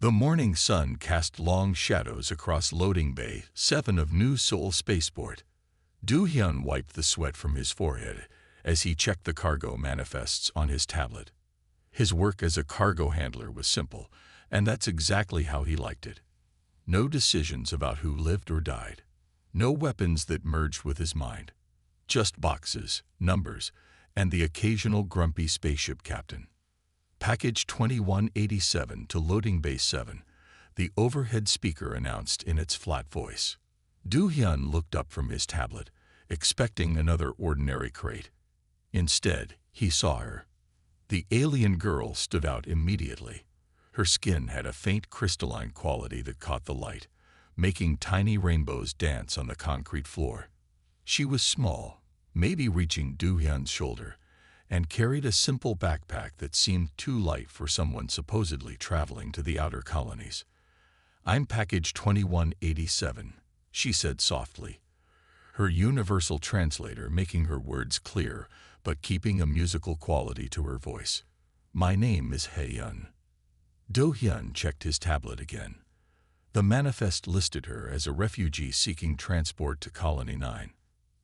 The morning sun cast long shadows across loading bay 7 of New Seoul Spaceport. Do-hyun wiped the sweat from his forehead as he checked the cargo manifests on his tablet. His work as a cargo handler was simple, and that's exactly how he liked it. No decisions about who lived or died. No weapons that merged with his mind. Just boxes, numbers, and the occasional grumpy spaceship captain. Package 2187 to Loading Bay 7, the overhead speaker announced in its flat voice. Do-hyun looked up from his tablet, expecting another ordinary crate. Instead, he saw her. The alien girl stood out immediately. Her skin had a faint crystalline quality that caught the light, making tiny rainbows dance on the concrete floor. She was small, maybe reaching Do-hyun's shoulder, and carried a simple backpack that seemed too light for someone supposedly traveling to the outer colonies. "I'm package 2187, she said softly, her universal translator making her words clear but keeping a musical quality to her voice. "My name is Hae-yun." Do-hyun checked his tablet again. The manifest listed her as a refugee seeking transport to Colony 9.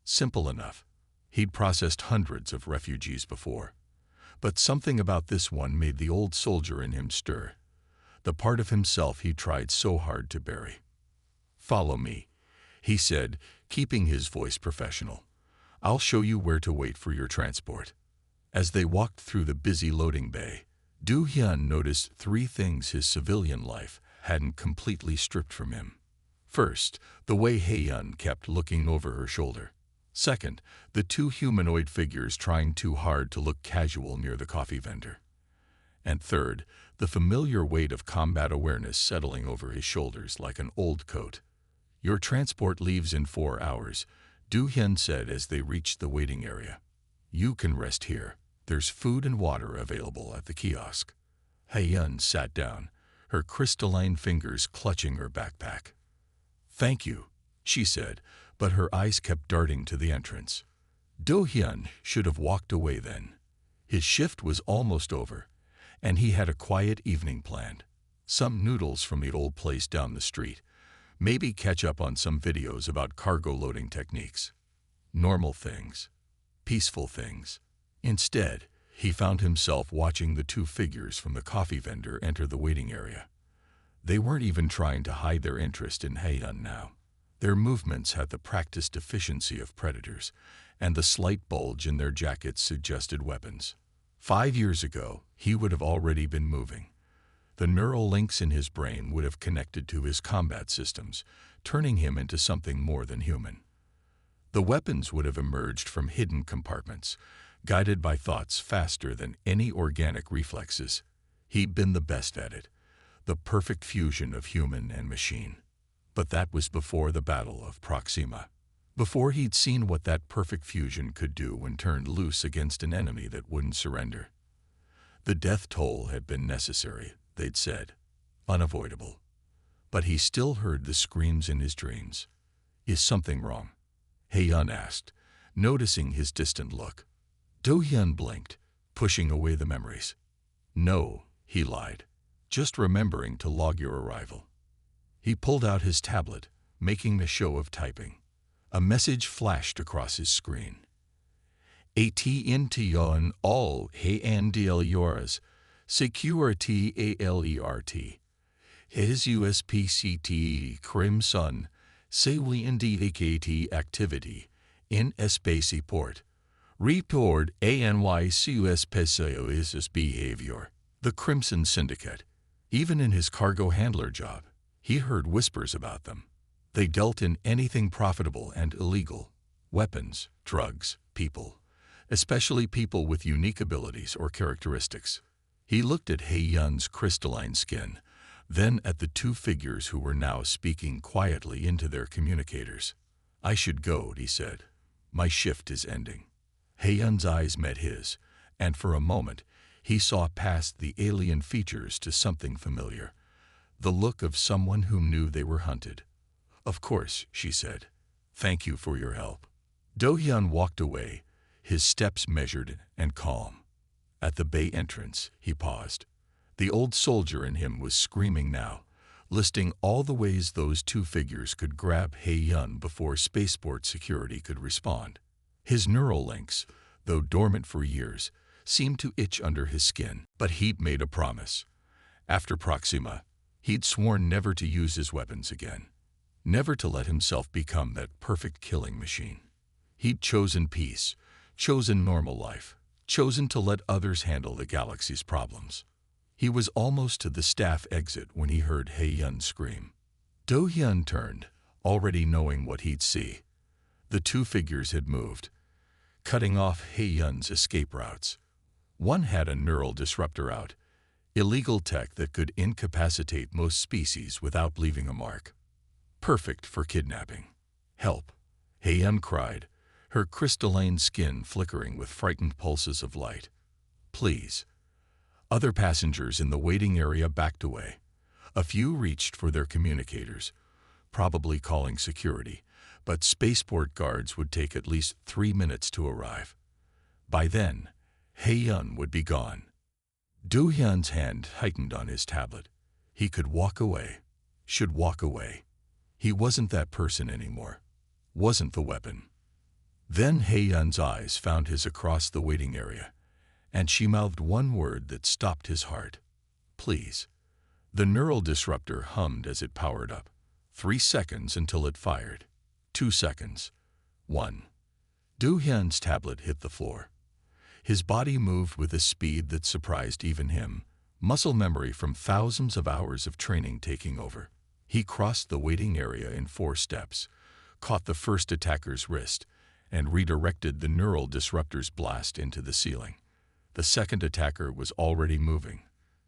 Simple enough. He'd processed hundreds of refugees before. But something about this one made the old soldier in him stir. The part of himself he tried so hard to bury. "Follow me," he said, keeping his voice professional. "I'll show you where to wait for your transport." As they walked through the busy loading bay, Do-hyun noticed 3 things his civilian life hadn't completely stripped from him. First, the way Hae-yun kept looking over her shoulder. Second, the 2 humanoid figures trying too hard to look casual near the coffee vendor. And third, the familiar weight of combat awareness settling over his shoulders like an old coat. "Your transport leaves in 4 hours, Do-hyun said as they reached the waiting area. "You can rest here. There's food and water available at the kiosk." Hae-yun sat down, her crystalline fingers clutching her backpack. "Thank you," she said, but her eyes kept darting to the entrance. Do-hyun should have walked away then. His shift was almost over, and he had a quiet evening planned. Some noodles from the old place down the street. Maybe catch up on some videos about cargo loading techniques. Normal things. Peaceful things. Instead, he found himself watching the 2 figures from the coffee vendor enter the waiting area. They weren't even trying to hide their interest in Hae-yun now. Their movements had the practiced efficiency of predators, and the slight bulge in their jackets suggested weapons. 5 years ago, he would have already been moving. The neural links in his brain would have connected to his combat systems, turning him into something more than human. The weapons would have emerged from hidden compartments, guided by thoughts faster than any organic reflexes. He'd been the best at it, the perfect fusion of human and machine. But that was before the Battle of Proxima. Before he'd seen what that perfect fusion could do when turned loose against an enemy that wouldn't surrender. The death toll had been necessary, they'd said. Unavoidable. But he still heard the screams in his dreams. "Is something wrong?" Hae-yun asked, noticing his distant look. Do-hyun blinked, pushing away the memories. "No," he lied. "Just remembering to log your arrival." He pulled out his tablet, making a show of typing. A message flashed across his screen. "AT-NT all HANDL yours. Security ALERT. His USPCT Crimson. Say we indicate activity. In spaceport. Report ANYCUS PSO is behavior." The Crimson Syndicate. Even in his cargo handler job, he heard whispers about them. They dealt in anything profitable and illegal. Weapons, drugs, people. Especially people with unique abilities or characteristics. He looked at Hae-yun's crystalline skin, then at the 2 figures who were now speaking quietly into their communicators. "I should go," he said. "My shift is ending." Hae-yun's eyes met his, and for a moment, he saw past the alien features to something familiar. The look of someone who knew they were hunted. "Of course," she said. "Thank you for your help." Do-hyun walked away, his steps measured and calm. At the bay entrance, he paused. The old soldier in him was screaming now, listing all the ways those two figures could grab He-Yun before spaceport security could respond. His neural links, though dormant for years, seemed to itch under his skin. But he'd made a promise. After Proxima, he'd sworn never to use his weapons again, never to let himself become that perfect killing machine. He'd chosen peace, chosen normal life, chosen to let others handle the galaxy's problems. He was almost to the staff exit when he heard He-Yun scream. Do-Hyun turned, already knowing what he'd see. The two figures had moved, cutting off He-Yun's escape routes. One had a neural disruptor out, illegal tech that could incapacitate most species without leaving a mark. Perfect for kidnapping. "Help!" He-Yun cried, her crystalline skin flickering with frightened pulses of light. "Please." Other passengers in the waiting area backed away. A few reached for their communicators, probably calling security, but spaceport guards would take at least 3 minutes to arrive. By then, He-Yun would be gone. Do-Hyun's hand tightened on his tablet. He could walk away, should walk away. He wasn't that person anymore, wasn't the weapon. Then He-Yun's eyes found his across the waiting area, and she mouthed one word that stopped his heart. "Please." The neural disruptor hummed as it powered up. 3 seconds until it fired. 2 seconds. 1. Do-Hyun's tablet hit the floor. His body moved with a speed that surprised even him, muscle memory from thousands of hours of training taking over. He crossed the waiting area in 4 steps, caught the first attacker's wrist, and redirected the neural disruptor's blast into the ceiling. The second attacker was already moving,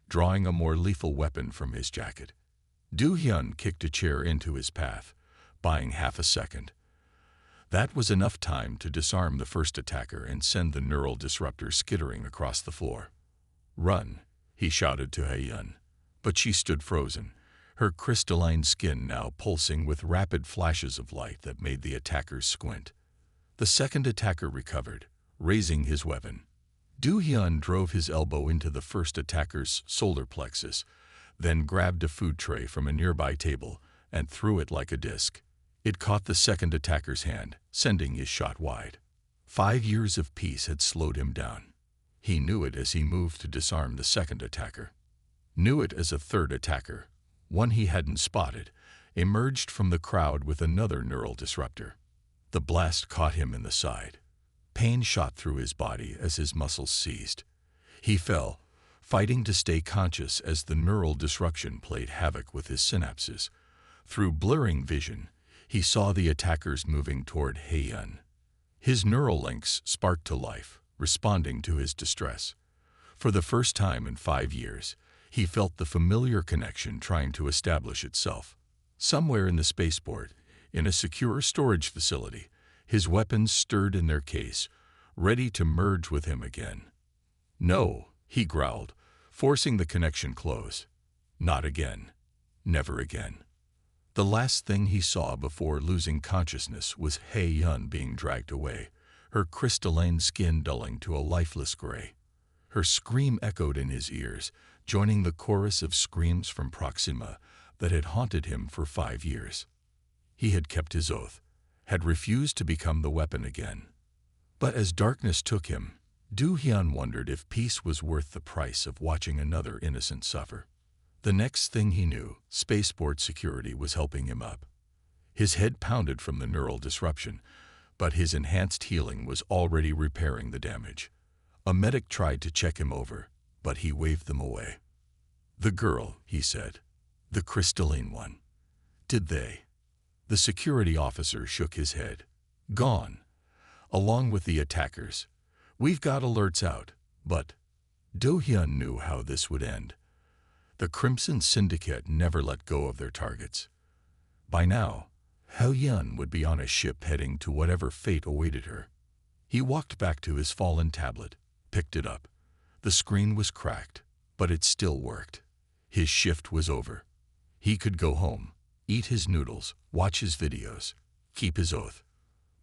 drawing a more lethal weapon from his jacket. Do-Hyun kicked a chair into his path, buying half a second. That was enough time to disarm the first attacker and send the neural disruptor skittering across the floor. "Run," he shouted to He-Yun. But she stood frozen, her crystalline skin now pulsing with rapid flashes of light that made the attackers squint. The second attacker recovered, raising his weapon. Do-Hyun drove his elbow into the first attacker's solar plexus, then grabbed a food tray from a nearby table and threw it like a disc. It caught the second attacker's hand, sending his shot wide. 5 years of peace had slowed him down. He knew it as he moved to disarm the second attacker. Knew it as a third attacker, one he hadn't spotted, emerged from the crowd with another neural disruptor. The blast caught him in the side. Pain shot through his body as his muscles seized. He fell, fighting to stay conscious as the neural disruption played havoc with his synapses. Through blurring vision, he saw the attackers moving toward He-Yun. His neural links sparked to life, responding to his distress. For the first time in 5 years, he felt the familiar connection trying to establish itself. Somewhere in the spaceport, in a secure storage facility, his weapons stirred in their case, ready to merge with him again. "No," he growled, forcing the connection close. "Not again. Never again." The last thing he saw before losing consciousness was He-Yun being dragged away, her crystalline skin dulling to a lifeless gray. Her scream echoed in his ears, joining the chorus of screams from Proxima that had haunted him for 5 years. He had kept his oath, had refused to become the weapon again. But as darkness took him, Do-Hyun wondered if peace was worth the price of watching another innocent suffer. The next thing he knew, spaceport security was helping him up. His head pounded from the neural disruption, but his enhanced healing was already repairing the damage. A medic tried to check him over, but he waved them away. "The girl," he said. "The crystalline one. Did they?" The security officer shook his head. "Gone. Along with the attackers. We've got alerts out, but..." Do-Hyun knew how this would end. The Crimson Syndicate never let go of their targets. By now, He-Yun would be on a ship heading to whatever fate awaited her. He walked back to his fallen tablet, picked it up. The screen was cracked, but it still worked. His shift was over. He could go home, eat his noodles, watch his videos, keep his oath.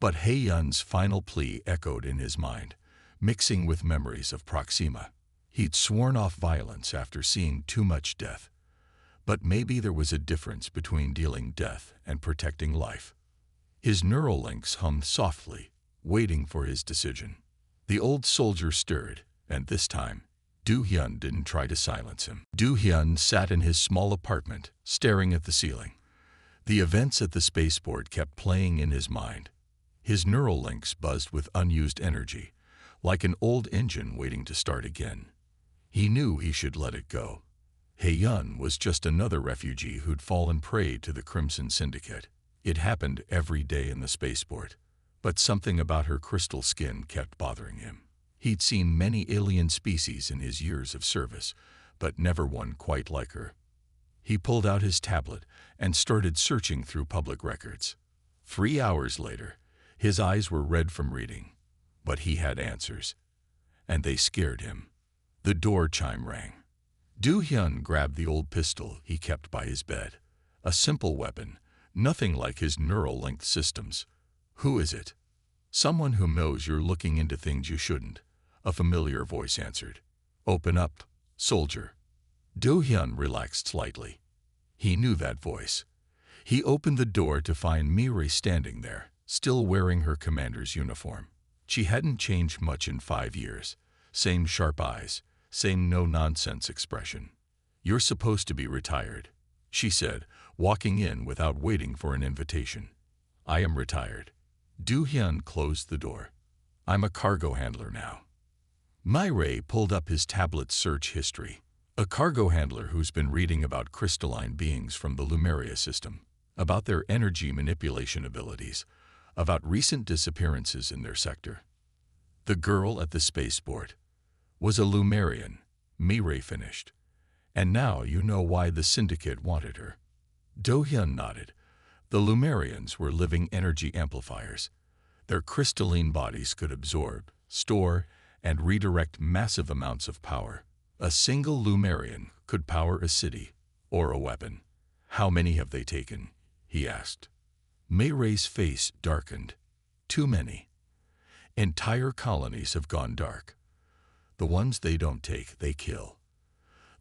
But He-Yun's final plea echoed in his mind, mixing with memories of Proxima. He'd sworn off violence after seeing too much death. But maybe there was a difference between dealing death and protecting life. His neural links hummed softly, waiting for his decision. The old soldier stirred, and this time, Do-hyun didn't try to silence him. Do-hyun sat in his small apartment, staring at the ceiling. The events at the spaceport kept playing in his mind. His neural links buzzed with unused energy, like an old engine waiting to start again. He knew he should let it go. Hae-yun was just another refugee who'd fallen prey to the Crimson Syndicate. It happened every day in the spaceport, but something about her crystal skin kept bothering him. He'd seen many alien species in his years of service, but never one quite like her. He pulled out his tablet and started searching through public records. 3 hours later, his eyes were red from reading, but he had answers, and they scared him. The door chime rang. Do-hyun grabbed the old pistol he kept by his bed. A simple weapon, nothing like his neural-linked systems. "Who is it?" "Someone who knows you're looking into things you shouldn't," a familiar voice answered. "Open up, soldier." Do-hyun relaxed slightly. He knew that voice. He opened the door to find Mirai standing there, still wearing her commander's uniform. She hadn't changed much in 5 years. Same sharp eyes, same no-nonsense expression. "You're supposed to be retired," she said, walking in without waiting for an invitation. "I am retired." Do-hyun closed the door. "I'm a cargo handler now." Mirai pulled up his tablet's search history. A cargo handler who's been reading about crystalline beings from the Lumeria system, about their energy manipulation abilities, about recent disappearances in their sector. The girl at the spaceport was a Lumerian, Mirai finished. "And now you know why the Syndicate wanted her." Do-hyun nodded. The Lumerians were living energy amplifiers. Their crystalline bodies could absorb, store, and redirect massive amounts of power. A single Lumerian could power a city or a weapon. "How many have they taken?" he asked. Mirai's face darkened. "Too many. Entire colonies have gone dark. The ones they don't take, they kill.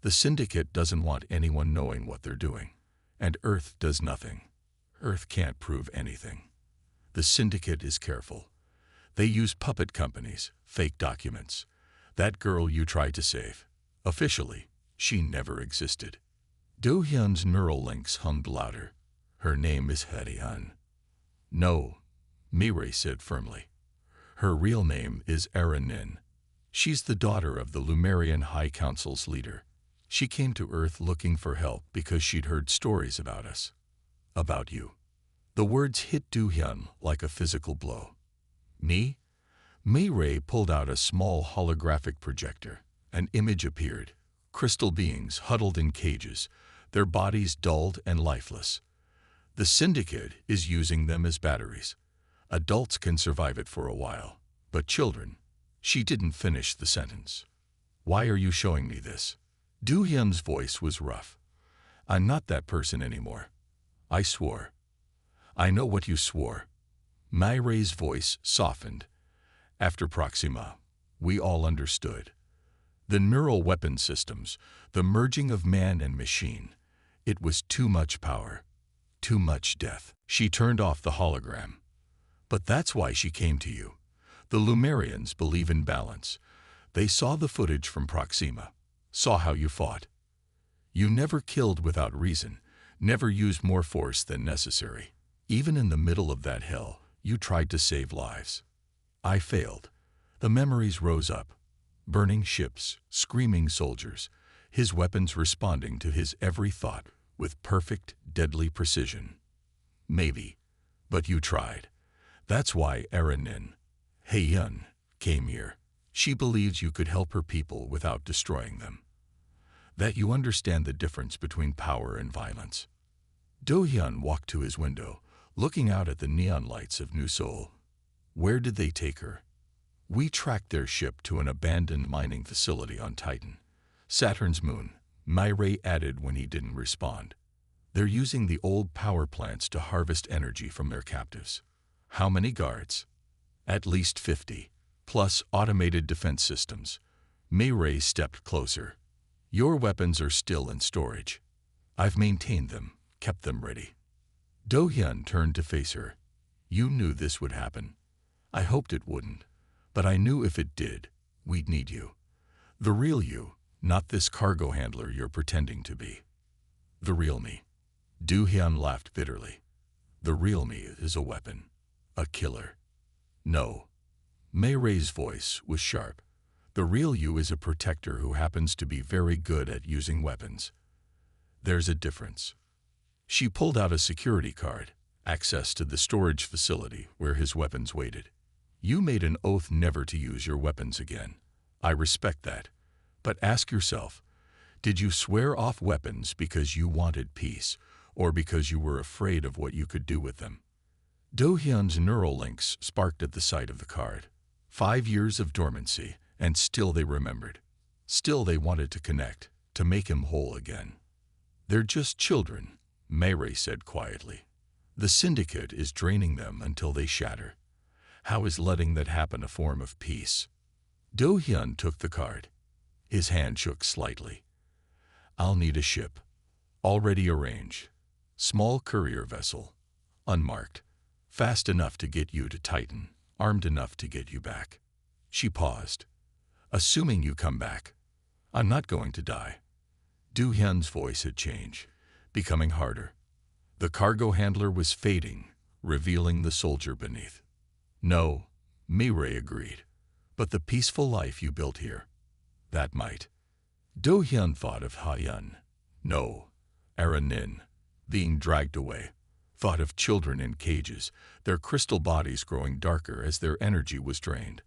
The Syndicate doesn't want anyone knowing what they're doing. And Earth does nothing. Earth can't prove anything. The Syndicate is careful. They use puppet companies, fake documents. That girl you tried to save, officially, she never existed." Do-hyun's neural links hummed louder. "Her name is Hae-yun." "No," Mirai said firmly. "Her real name is Nin. She's the daughter of the Lumerian High Council's leader. She came to Earth looking for help because she'd heard stories about us. About you." The words hit Do-hyun like a physical blow. "Me?" Mirai pulled out a small holographic projector. An image appeared. Crystal beings huddled in cages, their bodies dulled and lifeless. "The Syndicate is using them as batteries. Adults can survive it for a while, but children..." She didn't finish the sentence. "Why are you showing me this?" Do-hyun's voice was rough. "I'm not that person anymore. I swore." "I know what you swore." Mirai's voice softened. "After Proxima, we all understood. The neural weapon systems, the merging of man and machine. It was too much power, too much death." She turned off the hologram. "But that's why she came to you. The Lumerians believe in balance. They saw the footage from Proxima, saw how you fought. You never killed without reason, never used more force than necessary. Even in the middle of that hell, you tried to save lives. I failed." The memories rose up. Burning ships, screaming soldiers, his weapons responding to his every thought with perfect, deadly precision. "Maybe. But you tried. That's why Nin, Hae-yun, came here. She believes you could help her people without destroying them. That you understand the difference between power and violence." Do-hyun walked to his window, looking out at the neon lights of New Seoul. "Where did they take her?" "We tracked their ship to an abandoned mining facility on Titan, Saturn's moon," Mirai added when he didn't respond. "They're using the old power plants to harvest energy from their captives." "How many guards?" "At least 50, plus automated defense systems. Mei Ray stepped closer. Your weapons are still in storage. I've maintained them, kept them ready. Do Hyun turned to face her. You knew this would happen. I hoped it wouldn't, but I knew if it did, we'd need you. The real you, not this cargo handler you're pretending to be. The real me. Do Hyun laughed bitterly. The real me is a weapon. A killer. No. Mei Ray's voice was sharp. The real you is a protector who happens to be very good at using weapons. There's a difference. She pulled out a security card, access to the storage facility where his weapons waited. You made an oath never to use your weapons again. I respect that. But ask yourself, did you swear off weapons because you wanted peace, or because you were afraid of what you could do with them? Do Hyun's neural links sparked at the sight of the card. 5 years of dormancy, and still they remembered. Still they wanted to connect, to make him whole again. They're just children, Mei Ray said quietly. The syndicate is draining them until they shatter. How is letting that happen a form of peace? Do Hyun took the card. His hand shook slightly. I'll need a ship. Already arranged. Small courier vessel. Unmarked. Fast enough to get you to Titan. Armed enough to get you back. She paused. Assuming you come back. I'm not going to die. Do Hyun's voice had changed, becoming harder. The cargo handler was fading, revealing the soldier beneath. No, Mei Ray agreed. But the peaceful life you built here, that might. Do Hyun thought of Ha-Yun. No, Aranin, being dragged away. Thought of children in cages, their crystal bodies growing darker as their energy was drained.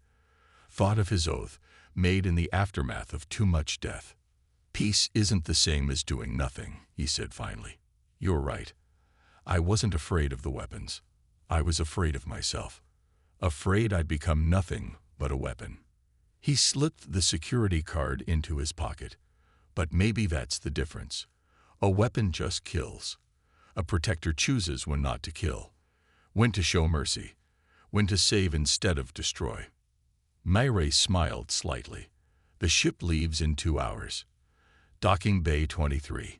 Thought of his oath, made in the aftermath of too much death. Peace isn't the same as doing nothing, he said finally. You're right. I wasn't afraid of the weapons. I was afraid of myself. Afraid I'd become nothing but a weapon. He slipped the security card into his pocket. But maybe that's the difference. A weapon just kills. A protector chooses when not to kill, when to show mercy, when to save instead of destroy. Mei Ray smiled slightly. The ship leaves in 2 hours. Docking Bay 23.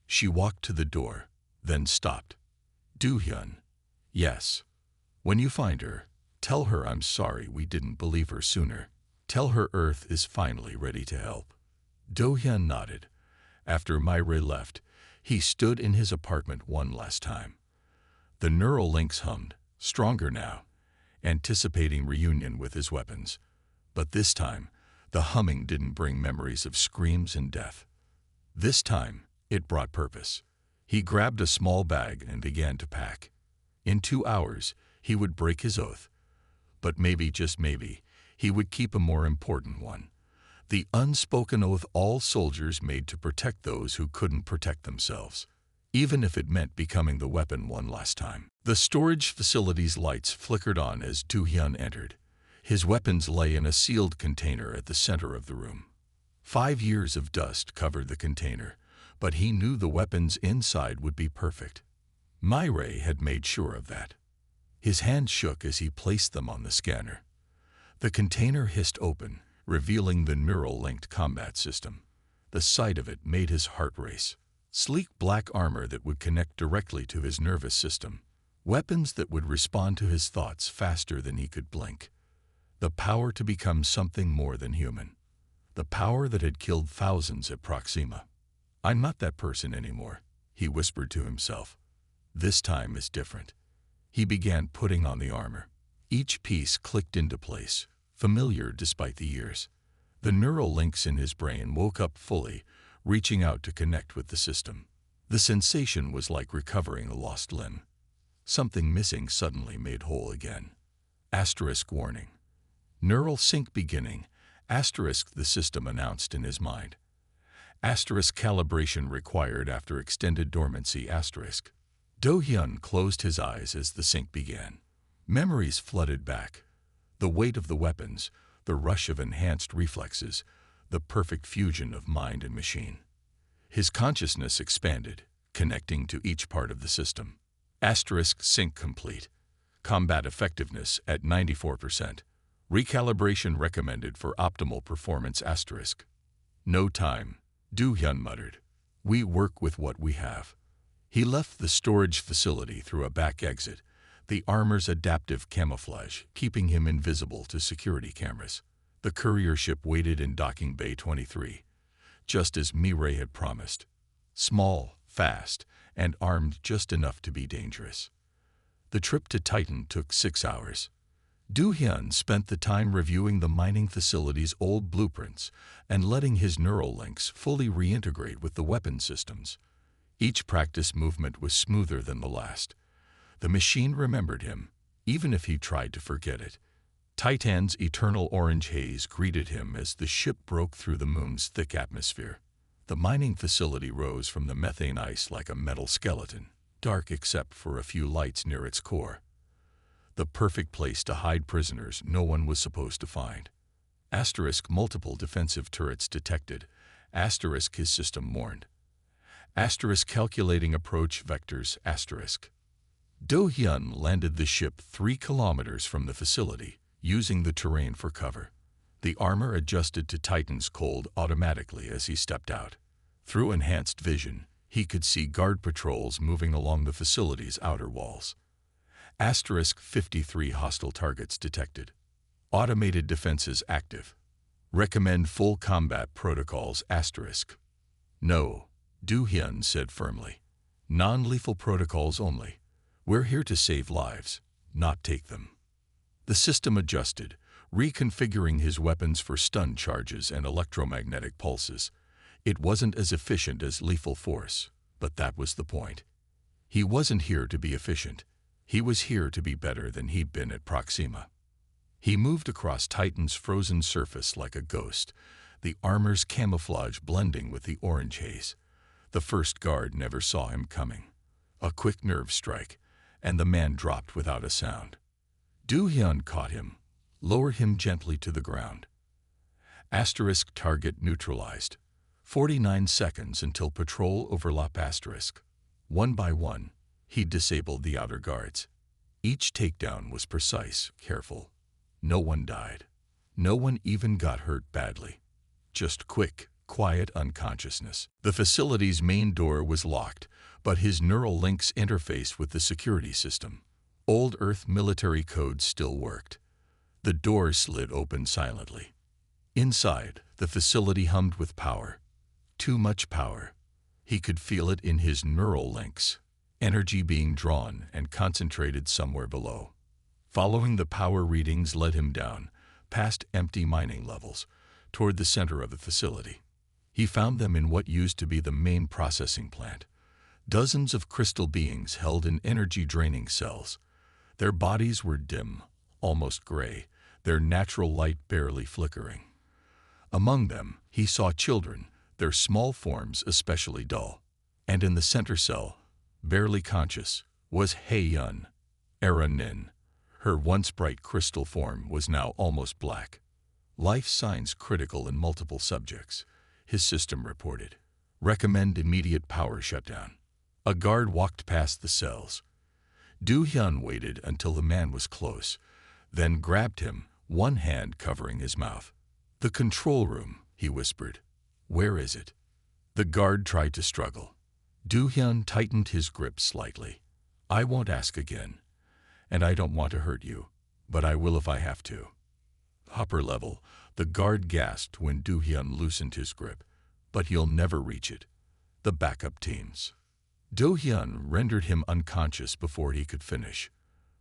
She walked to the door, then stopped. Do Hyun. Yes. When you find her, tell her I'm sorry we didn't believe her sooner. Tell her Earth is finally ready to help. Do Hyun nodded. After Mei Ray left, he stood in his apartment one last time. The neural links hummed, stronger now, anticipating reunion with his weapons. But this time, the humming didn't bring memories of screams and death. This time, it brought purpose. He grabbed a small bag and began to pack. In 2 hours, he would break his oath. But maybe, just maybe, he would keep a more important one. The unspoken oath all soldiers made to protect those who couldn't protect themselves, even if it meant becoming the weapon one last time. The storage facility's lights flickered on as Do Hyun entered. His weapons lay in a sealed container at the center of the room. 5 years of dust covered the container, but he knew the weapons inside would be perfect. Mei Ray had made sure of that. His hand shook as he placed them on the scanner. The container hissed open, revealing the neural-linked combat system. The sight of it made his heart race. Sleek black armor that would connect directly to his nervous system. Weapons that would respond to his thoughts faster than he could blink. The power to become something more than human. The power that had killed thousands at Proxima. I'm not that person anymore, he whispered to himself. This time is different. He began putting on the armor. Each piece clicked into place, familiar despite the years. The neural links in his brain woke up fully, reaching out to connect with the system. The sensation was like recovering a lost limb. Something missing suddenly made whole again. Asterisk warning. Neural sync beginning. Asterisk the system announced in his mind. Asterisk calibration required after extended dormancy. Asterisk. Do Hyun closed his eyes as the sync began. Memories flooded back. The weight of the weapons, the rush of enhanced reflexes, the perfect fusion of mind and machine. His consciousness expanded, connecting to each part of the system. Asterisk sync complete. Combat effectiveness at 94%. Recalibration recommended for optimal performance asterisk. No time, Do-hyun muttered. We work with what we have. He left the storage facility through a back exit, the armor's adaptive camouflage keeping him invisible to security cameras. The courier ship waited in docking bay 23, just as Mireille had promised. Small, fast, and armed just enough to be dangerous. The trip to Titan took 6 hours. Do-hyun spent the time reviewing the mining facility's old blueprints and letting his neural links fully reintegrate with the weapon systems. Each practice movement was smoother than the last. The machine remembered him, even if he tried to forget it. Titan's eternal orange haze greeted him as the ship broke through the moon's thick atmosphere. The mining facility rose from the methane ice like a metal skeleton, dark except for a few lights near its core. The perfect place to hide prisoners no one was supposed to find. Asterisk multiple defensive turrets detected. Asterisk his system warned. Asterisk calculating approach vectors. Asterisk. Do-hyun landed the ship 3 kilometers from the facility, using the terrain for cover. The armor adjusted to Titan's cold automatically as he stepped out. Through enhanced vision, he could see guard patrols moving along the facility's outer walls. Asterisk 53 hostile targets detected. Automated defenses active. Recommend full combat protocols. Asterisk. No, Do-hyun said firmly. Non-lethal protocols only. We're here to save lives, not take them. The system adjusted, reconfiguring his weapons for stun charges and electromagnetic pulses. It wasn't as efficient as lethal force, but that was the point. He wasn't here to be efficient. He was here to be better than he'd been at Proxima. He moved across Titan's frozen surface like a ghost, the armor's camouflage blending with the orange haze. The first guard never saw him coming. A quick nerve strike, and the man dropped without a sound. Do-hyun caught him, lowered him gently to the ground. Asterisk target neutralized. 49 seconds until patrol overlap. Asterisk. One by one, he disabled the outer guards. Each takedown was precise, careful. No one died. No one even got hurt badly. Just quick, quiet unconsciousness. The facility's main door was locked, but his neural links interfaced with the security system. Old Earth military codes still worked. The door slid open silently. Inside, the facility hummed with power. Too much power. He could feel it in his neural links, energy being drawn and concentrated somewhere below. Following the power readings led him down, past empty mining levels, toward the center of the facility. He found them in what used to be the main processing plant. Dozens of crystal beings held in energy-draining cells. Their bodies were dim, almost gray, their natural light barely flickering. Among them, he saw children, their small forms especially dull. And in the center cell, barely conscious, was Hae-yun, Nin. Her once bright crystal form was now almost black. Life signs critical in multiple subjects, his system reported. Recommend immediate power shutdown. A guard walked past the cells. Do-hyun waited until the man was close, then grabbed him, one hand covering his mouth. The control room, he whispered. Where is it? The guard tried to struggle. Do-hyun tightened his grip slightly. I won't ask again. And I don't want to hurt you, but I will if I have to. Upper level, the guard gasped when Do-hyun loosened his grip. But you'll never reach it. The backup teams. Do-hyun rendered him unconscious before he could finish.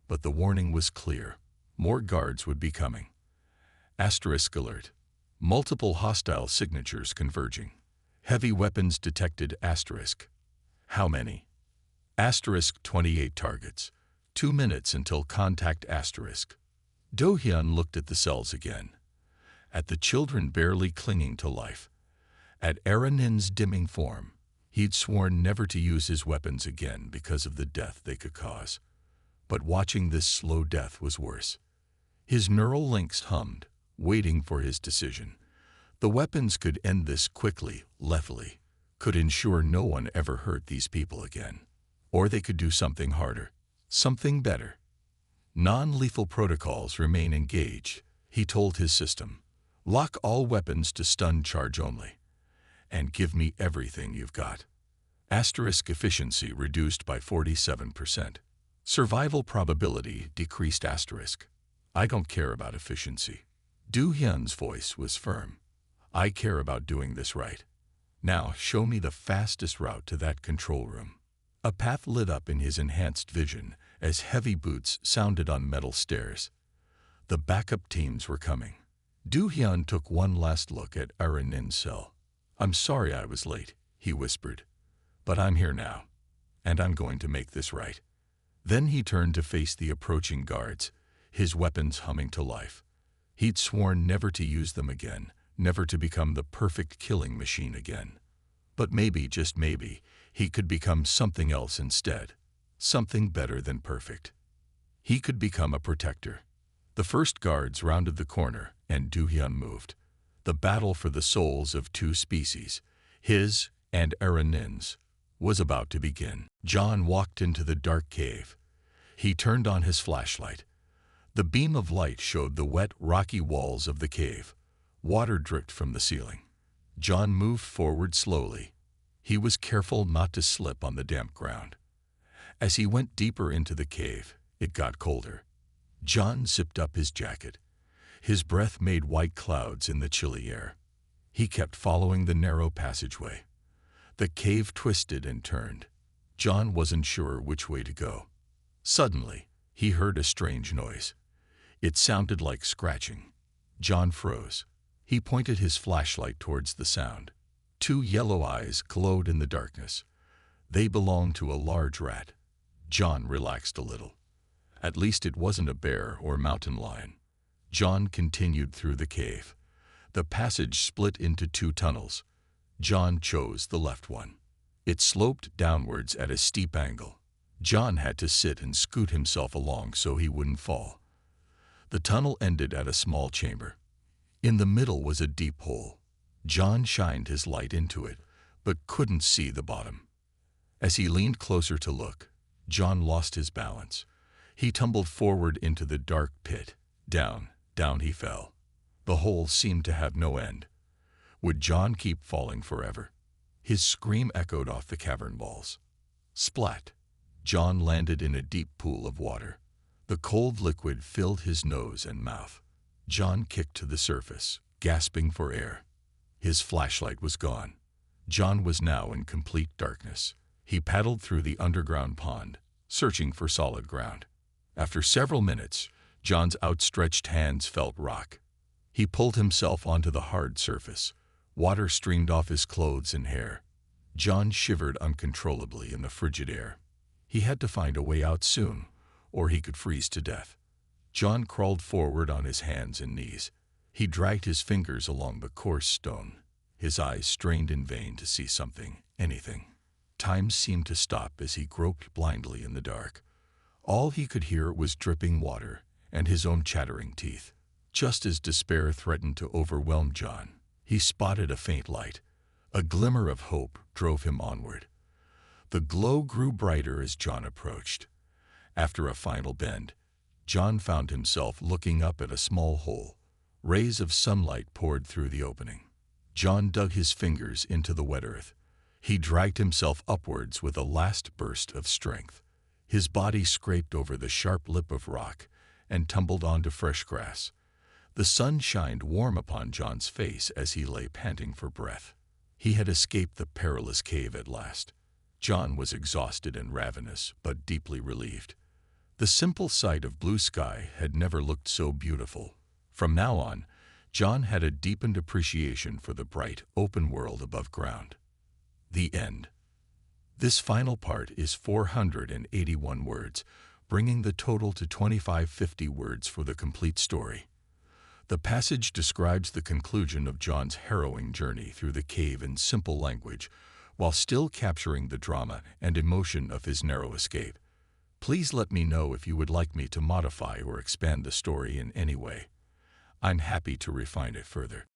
But the warning was clear. More guards would be coming. Asterisk alert. Multiple hostile signatures converging. Heavy weapons detected. Asterisk. How many? Asterisk 28 targets. 2 minutes until contact. Asterisk. Do-hyun looked at the cells again. At the children barely clinging to life. At Nin's dimming form. He'd sworn never to use his weapons again because of the death they could cause. But watching this slow death was worse. His neural links hummed, waiting for his decision. The weapons could end this quickly, lethally, could ensure no one ever hurt these people again. Or they could do something harder, something better. Non-lethal protocols remain engaged. He told his system, "Lock all weapons to stun charge only, and give me everything you've got." Asterisk efficiency reduced by 47%. Survival probability decreased asterisk. I don't care about efficiency. Do Hyun's voice was firm. I care about doing this right. Now show me the fastest route to that control room. A path lit up in his enhanced vision as heavy boots sounded on metal stairs. The backup teams were coming. Do Hyun took one last look at Aranin's cell. "I'm sorry I was late," he whispered. "But I'm here now, and I'm going to make this right." Then he turned to face the approaching guards, his weapons humming to life. He'd sworn never to use them again, never to become the perfect killing machine again. But maybe, just maybe, he could become something else instead, something better than perfect. He could become a protector. The first guards rounded the corner, and Do-hyun moved. The battle for the souls of two species, his and Aranin's, was about to begin. John walked into the dark cave. He turned on his flashlight. The beam of light showed the wet, rocky walls of the cave. Water dripped from the ceiling. John moved forward slowly. He was careful not to slip on the damp ground. As he went deeper into the cave, it got colder. John zipped up his jacket. His breath made white clouds in the chilly air. He kept following the narrow passageway. The cave twisted and turned. John wasn't sure which way to go. Suddenly, he heard a strange noise. It sounded like scratching. John froze. He pointed his flashlight towards the sound. Two yellow eyes glowed in the darkness. They belonged to a large rat. John relaxed a little. At least it wasn't a bear or mountain lion. John continued through the cave. The passage split into two tunnels. John chose the left one. It sloped downwards at a steep angle. John had to sit and scoot himself along so he wouldn't fall. The tunnel ended at a small chamber. In the middle was a deep hole. John shined his light into it, but couldn't see the bottom. As he leaned closer to look, John lost his balance. He tumbled forward into the dark pit. Down he fell. The hole seemed to have no end. Would John keep falling forever? His scream echoed off the cavern walls. Splat! John landed in a deep pool of water. The cold liquid filled his nose and mouth. John kicked to the surface, gasping for air. His flashlight was gone. John was now in complete darkness. He paddled through the underground pond, searching for solid ground. After several minutes, John's outstretched hands felt rock. He pulled himself onto the hard surface. Water streamed off his clothes and hair. John shivered uncontrollably in the frigid air. He had to find a way out soon, or he could freeze to death. John crawled forward on his hands and knees. He dragged his fingers along the coarse stone. His eyes strained in vain to see something, anything. Time seemed to stop as he groped blindly in the dark. All he could hear was dripping water and his own chattering teeth. Just as despair threatened to overwhelm John, he spotted a faint light. A glimmer of hope drove him onward. The glow grew brighter as John approached. After a final bend, John found himself looking up at a small hole. Rays of sunlight poured through the opening. John dug his fingers into the wet earth. He dragged himself upwards with a last burst of strength. His body scraped over the sharp lip of rock and tumbled onto fresh grass. The sun shined warm upon John's face as he lay panting for breath. He had escaped the perilous cave at last. John was exhausted and ravenous, but deeply relieved. The simple sight of blue sky had never looked so beautiful. From now on, John had a deepened appreciation for the bright, open world above ground. The end. This final part is 481 words, bringing the total to 2550 words for the complete story. The passage describes the conclusion of John's harrowing journey through the cave in simple language, while still capturing the drama and emotion of his narrow escape. Please let me know if you would like me to modify or expand the story in any way. I'm happy to refine it further.